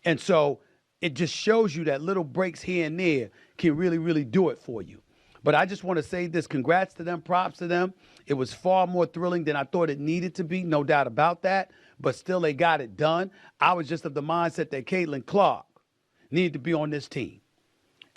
And so it just shows you that little breaks here and there can really, really do it for you. But I just want to say this, congrats to them, props to them. It was far more thrilling than I thought it needed to be, no doubt about that. But still, they got it done. I was just of the mindset that Caitlin Clark needed to be on this team.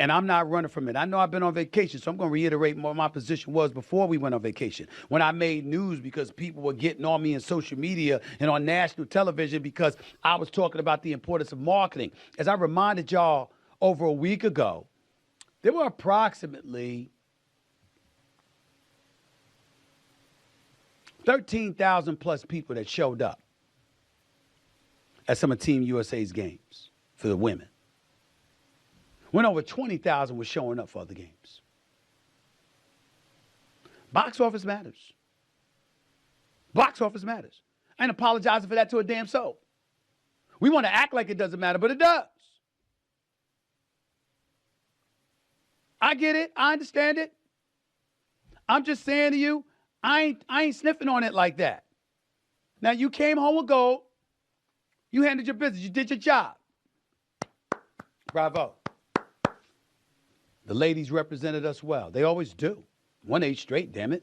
And I'm not running from it. I know I've been on vacation, so I'm going to reiterate what my position was before we went on vacation. When I made news because people were getting on me in social media and on national television because I was talking about the importance of marketing. As I reminded y'all over a week ago, there were approximately 13,000 plus people that showed up at some of Team USA's games for the women. When over 20,000 were showing up for other games. Box office matters. Box office matters. I ain't apologizing for that to a damn soul. We want to act like it doesn't matter, but it does. I get it. I understand it. I'm just saying to you, I ain't sniffing on it like that. Now, you came home with gold. You handled your business. You did your job. Bravo. The ladies represented us well. They always do. 1-8 straight, damn it.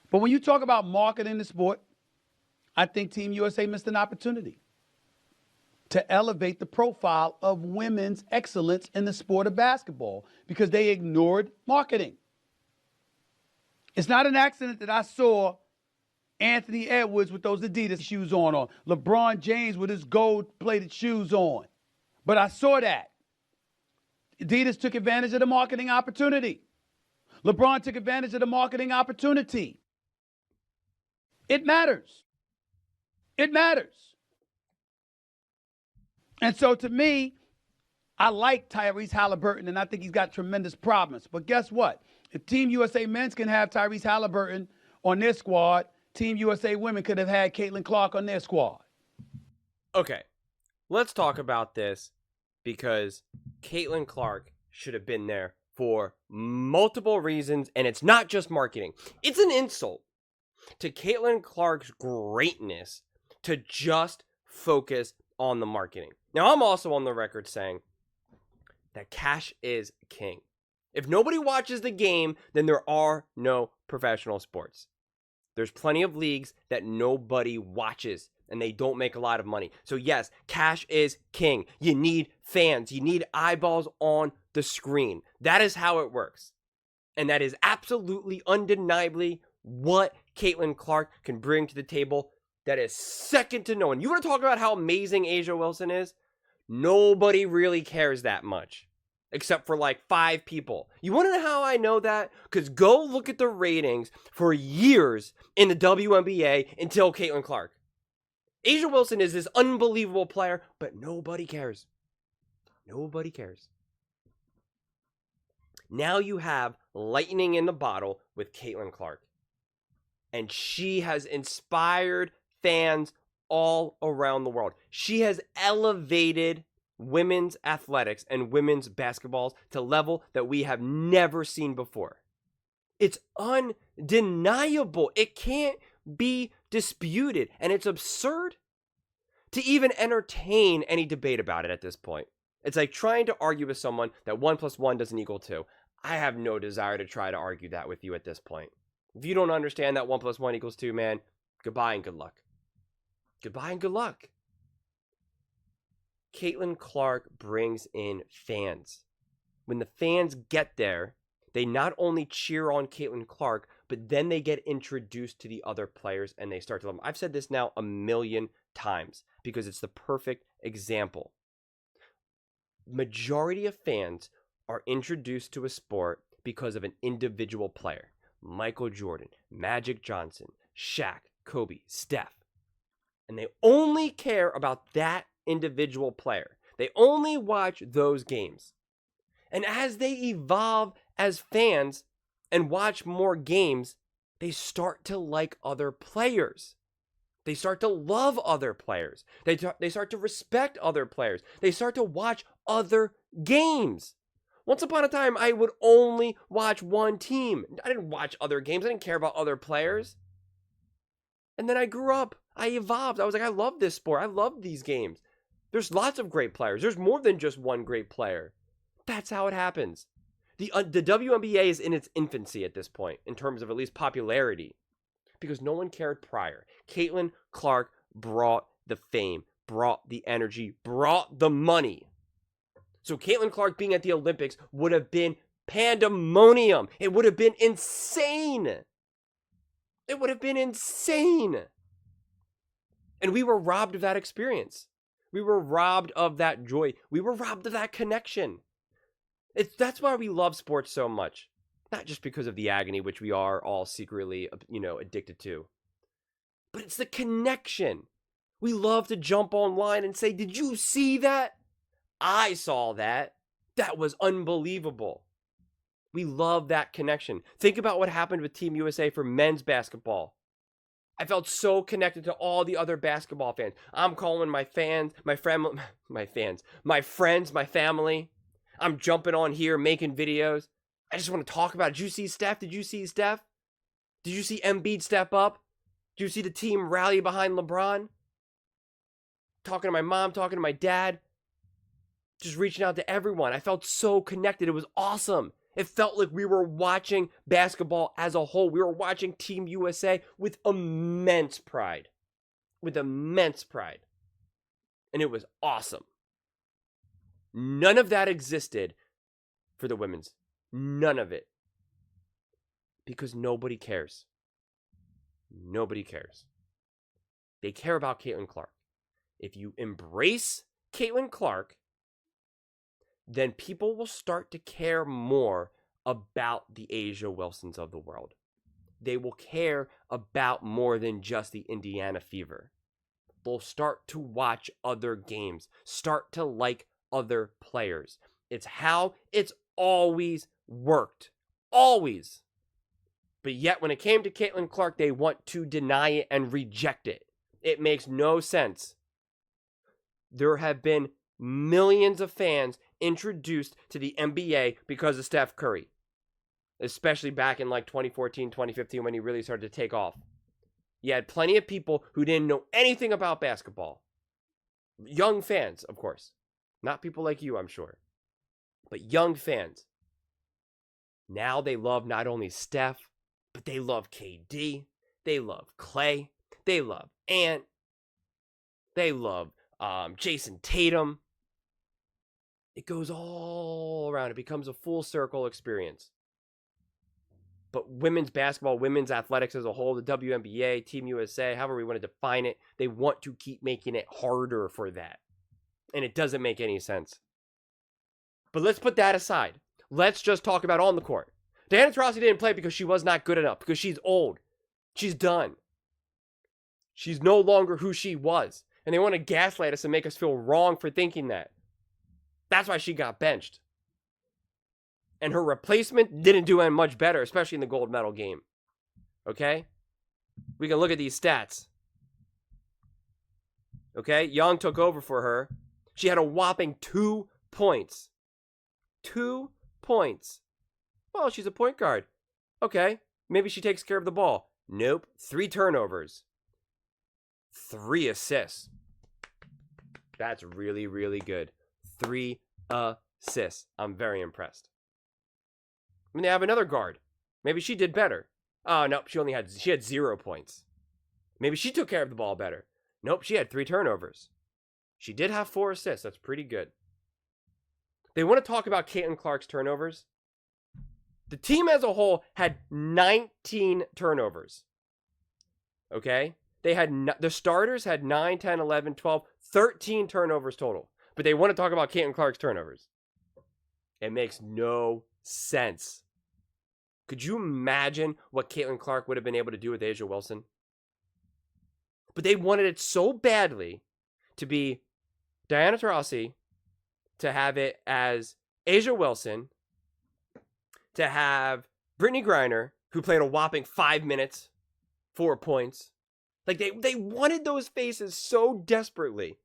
But when you talk about marketing the sport, I think Team USA missed an opportunity to elevate the profile of women's excellence in the sport of basketball because they ignored marketing. It's not an accident that I saw Anthony Edwards with those Adidas shoes on, or LeBron James with his gold-plated shoes on. But I saw that. Adidas took advantage of the marketing opportunity. LeBron took advantage of the marketing opportunity. It matters. It matters. And so to me, I like Tyrese Halliburton, and I think he's got tremendous promise. But guess what? If Team USA men's can have Tyrese Halliburton on their squad, Team USA women could have had Caitlin Clark on their squad. Okay, let's talk about this because Caitlin Clark should have been there for multiple reasons, and it's not just marketing. It's an insult to Caitlin Clark's greatness to just focus on the marketing. Now, I'm also on the record saying that cash is king. If nobody watches the game, then there are no professional sports. There's plenty of leagues that nobody watches and they don't make a lot of money. So yes, cash is king. You need fans. You need eyeballs on the screen. That is how it works. And that is absolutely, undeniably what Caitlin Clark can bring to the table. That is second to no one. You want to talk about how amazing A'ja Wilson is? Nobody really cares that much. Except for like 5 people. You want to know how I know that? Because go look at the ratings for years in the WNBA until Caitlin Clark. A'ja Wilson is this unbelievable player, but nobody cares. Nobody cares. Now you have lightning in the bottle with Caitlin Clark. And she has inspired fans all around the world. She has elevated women's athletics and women's basketballs to a level that we have never seen before. It's undeniable. It can't be disputed. And it's absurd to even entertain any debate about it at this point. It's like trying to argue with someone that 1 + 1 doesn't equal 2. I have no desire to try to argue that with you at this point. If you don't understand that 1 + 1 = 2, man, goodbye and good luck. Goodbye and good luck. Caitlin Clark brings in fans. When the fans get there, they not only cheer on Caitlin Clark, but then they get introduced to the other players and they start to love them. I've said this now a million times because it's the perfect example. Majority of fans are introduced to a sport because of an individual player. Michael Jordan, Magic Johnson, Shaq, Kobe, Steph. And they only care about that individual player. They only watch those games. And as they evolve as fans and watch more games, they start to like other players. They start to love other players. They start to respect other players. They start to watch other games. Once upon a time, I would only watch one team. I didn't watch other games. I didn't care about other players. And then I grew up. I evolved. I was like, I love this sport. I love these games. There's lots of great players. There's more than just one great player. That's how it happens. The WNBA is in its infancy at this point in terms of at least popularity because no one cared prior. Caitlin Clark brought the fame, brought the energy, brought the money. So Caitlin Clark being at the Olympics would have been pandemonium. It would have been insane. It would have been insane. And we were robbed of that experience. We were robbed of that joy. We were robbed of that connection. That's why we love sports so much. Not just because of the agony, which we are all secretly, addicted to. But it's the connection. We love to jump online and say, did you see that? I saw that. That was unbelievable. We love that connection. Think about what happened with Team USA for men's basketball. I felt so connected to all the other basketball fans. I'm calling my friends, my family. I'm jumping on here, making videos. I just want to talk about it. Did you see Steph? Did you see Steph? Did you see Embiid step up? Did you see the team rally behind LeBron? Talking to my mom, talking to my dad. Just reaching out to everyone. I felt so connected. It was awesome. It felt like we were watching basketball as a whole. We were watching Team USA with immense pride. With immense pride. And it was awesome. None of that existed for the women's. None of it. Because nobody cares. Nobody cares. They care about Caitlin Clark. If you embrace Caitlin Clark, then people will start to care more about the A'ja Wilsons of the world. They will care about more than just the Indiana Fever. They'll start to watch other games, start to like other players. It's how it's always worked. Always. But yet when it came to Caitlin Clark, they want to deny it and reject it. It makes no sense. There have been millions of fans introduced to the NBA because of Steph Curry. Especially back in like 2014, 2015 when he really started to take off. You had plenty of people who didn't know anything about basketball. Young fans, of course. Not people like you, I'm sure. But young fans. Now they love not only Steph, but they love KD. They love Clay. They love Ant. They love Jason Tatum. It goes all around. It becomes a full circle experience. But women's basketball, women's athletics as a whole, the WNBA, Team USA, however we want to define it, they want to keep making it harder for that. And it doesn't make any sense. But let's put that aside. Let's just talk about on the court. Diana Taurasi didn't play because she was not good enough, because she's old. She's done. She's no longer who she was. And they want to gaslight us and make us feel wrong for thinking that. That's why she got benched. And her replacement didn't do any much better, especially in the gold medal game. Okay? We can look at these stats. Okay? Young took over for her. She had a whopping 2 points. 2 points. Well, she's a point guard. Okay. Maybe she takes care of the ball. Nope. 3 turnovers. 3 assists. That's really, really good. 3 assists. I'm very impressed. I mean, they have another guard. Maybe she did better. Oh, nope. She had 0 points. Maybe she took care of the ball better. Nope. She had 3 turnovers. She did have 4 assists. That's pretty good. They want to talk about Caitlin Clark's turnovers. The team as a whole had 19 turnovers. Okay? The starters had 9, 10, 11, 12, 13 turnovers total. But they want to talk about Caitlin Clark's turnovers. It makes no sense. Could you imagine what Caitlin Clark would have been able to do with A'ja Wilson? But they wanted it so badly to be Diana Taurasi, to have it as A'ja Wilson, to have Brittany Griner, who played a whopping 5 minutes, 4 points. Like they wanted those faces so desperately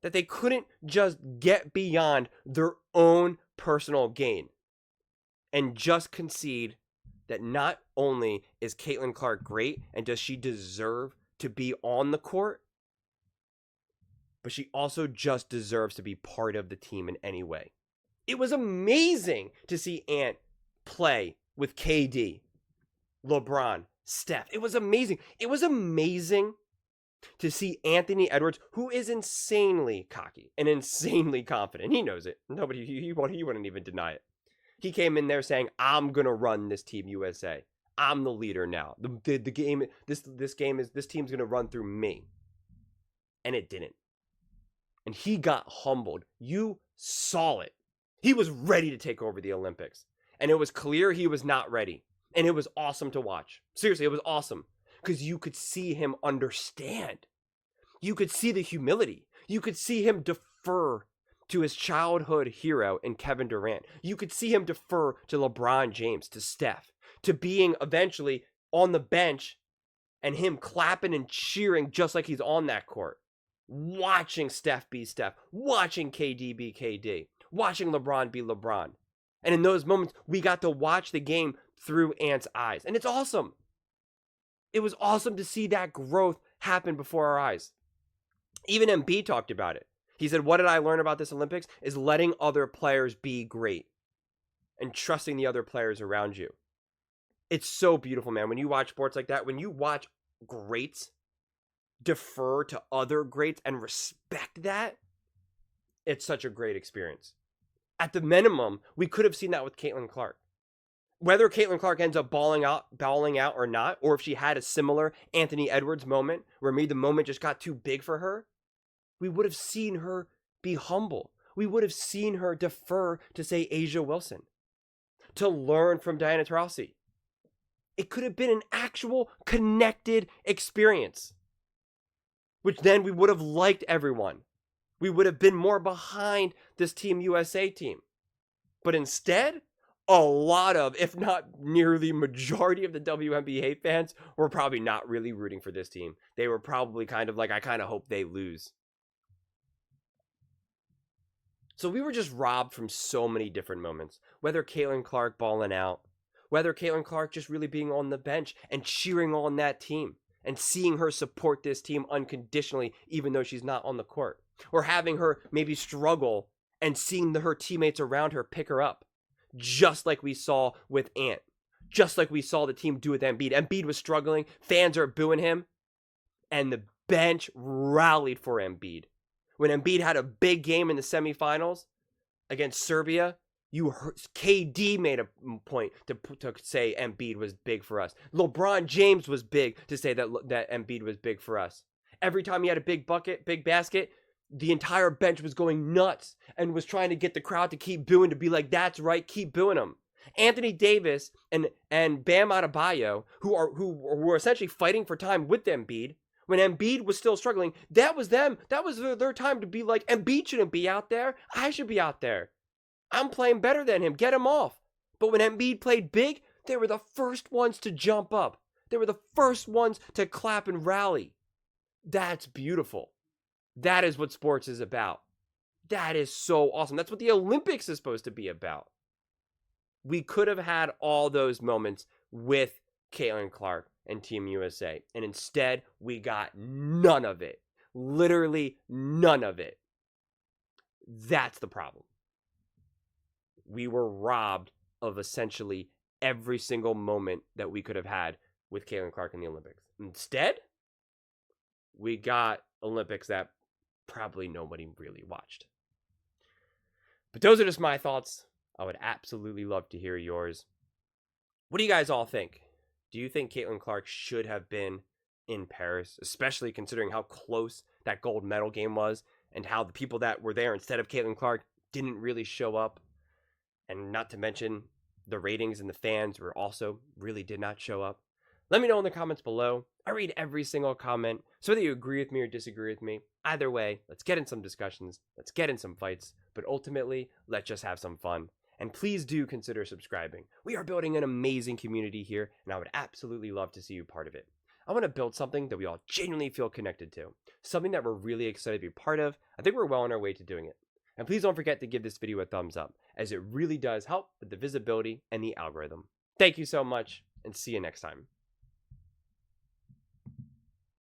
that they couldn't just get beyond their own personal gain and just concede that not only is Caitlin Clark great and does she deserve to be on the court, but she also just deserves to be part of the team in any way. It was amazing to see Ant play with KD, LeBron, Steph. It was amazing. It was amazing to see Anthony Edwards, who is insanely cocky and insanely confident. He knows it. He wouldn't even deny it. He came in there saying, "I'm gonna run this Team USA. I'm the leader now. The game. This team's gonna run through me." And it didn't. And he got humbled. You saw it. He was ready to take over the Olympics, and it was clear he was not ready. And it was awesome to watch. Seriously, it was awesome because you could see him understand. You could see the humility. You could see him defer to his childhood hero in Kevin Durant. You could see him defer to LeBron James, to Steph, to being eventually on the bench and him clapping and cheering just like he's on that court. Watching Steph be Steph, watching KD be KD, watching LeBron be LeBron. And in those moments, we got to watch the game through Ant's eyes. And it's awesome. It was awesome to see that growth happen before our eyes. Even Embiid talked about it. He said, what did I learn about this Olympics? Is letting other players be great and trusting the other players around you. It's so beautiful, man. When you watch sports like that, when you watch greats defer to other greats and respect that, it's such a great experience. At the minimum, we could have seen that with Caitlin Clark. Whether Caitlin Clark ends up balling out or not, or if she had a similar Anthony Edwards moment where maybe the moment just got too big for her, we would have seen her be humble. We would have seen her defer to, say, A'ja Wilson, to learn from Diana Taurasi. It could have been an actual connected experience, which then we would have liked everyone. We would have been more behind this Team USA team. But instead, a lot of, if not nearly majority of the WNBA fans were probably not really rooting for this team. They were probably kind of like, I kind of hope they lose. So we were just robbed from so many different moments. Whether Caitlin Clark balling out, whether Caitlin Clark just really being on the bench and cheering on that team and seeing her support this team unconditionally, even though she's not on the court, or having her maybe struggle and seeing her teammates around her pick her up, just like we saw with Ant, just like we saw the team do with Embiid. Embiid was struggling, fans are booing him, and the bench rallied for Embiid. When Embiid had a big game in the semifinals against Serbia, KD made a point to say Embiid was big for us. LeBron James was big to say that Embiid was big for us. Every time he had a big basket, the entire bench was going nuts and was trying to get the crowd to keep booing, to be like, that's right, keep booing him. Anthony Davis and Bam Adebayo, who were essentially fighting for time with Embiid, when Embiid was still struggling, that was them. That was their time to be like, Embiid shouldn't be out there. I should be out there. I'm playing better than him. Get him off. But when Embiid played big, they were the first ones to jump up. They were the first ones to clap and rally. That's beautiful. That is what sports is about. That is so awesome. That's what the Olympics is supposed to be about. We could have had all those moments with Caitlin Clark and Team USA, and instead we got none of it. Literally none of it. That's the problem. We were robbed of essentially every single moment that we could have had with Caitlin Clark in the Olympics. Instead, we got Olympics that probably nobody really watched. But those are just my thoughts. I would absolutely love to hear yours. What do you guys all think? Do you think Caitlin Clark should have been in Paris, especially considering how close that gold medal game was and how the people that were there instead of Caitlin Clark didn't really show up? And not to mention the ratings and the fans were also really did not show up. Let me know in the comments below. I read every single comment, so whether you agree with me or disagree with me, either way, let's get in some discussions, let's get in some fights, but ultimately, let's just have some fun. And please do consider subscribing. We are building an amazing community here, and I would absolutely love to see you part of it. I want to build something that we all genuinely feel connected to, something that we're really excited to be part of. I think we're well on our way to doing it. And please don't forget to give this video a thumbs up, as it really does help with the visibility and the algorithm. Thank you so much, and see you next time.